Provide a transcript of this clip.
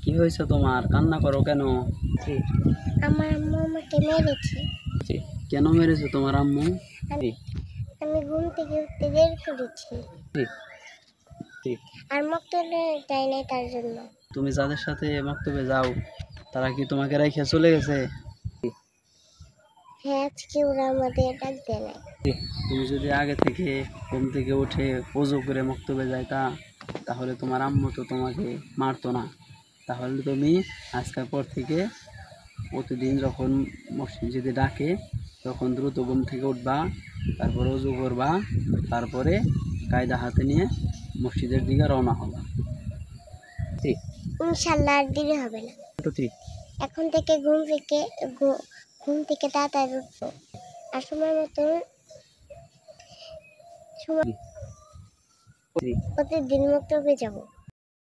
কি হয়েছে তোমার? কান্না করো কেন? আমার আম্মু আমাকে মেরেছে। কেন মেরেছে তোমার আম্মু? আমি ঘুম থেকে উঠতে দেরি করেছি আর মক্তবে যাই নাই তার জন্য। তুমি যাদের সাথে মক্তবে যাও তারা কি তোমাকে রেখে চলে গেছে? হ্যাঁ, আজকে ওরা আমাদের ডাক দেয় নাই। তুমি যদি আগে থেকে ঘুম থেকে উঠে ওযু করে মক্তবে যাইতা তাহলে তোমার আম্মু তো তোমাকে মারতো না। তাহলে তুমি আজকের পর থেকে প্রতিদিন যখন মসজিদে ডাকে তখন দ্রুত ঘুম থেকে উঠবা, তারপর ওযু করবা, তারপরে কায়দা হাতে নিয়ে মসজিদের দিকে রওনা হবা। ইনশাল্লাহ আর দেরি হবে না। এখন থেকে ঘুম থেকে তাড়াতাড়ি উঠবো আর সময় মতো প্রতিদিন মক্তবে যাবো।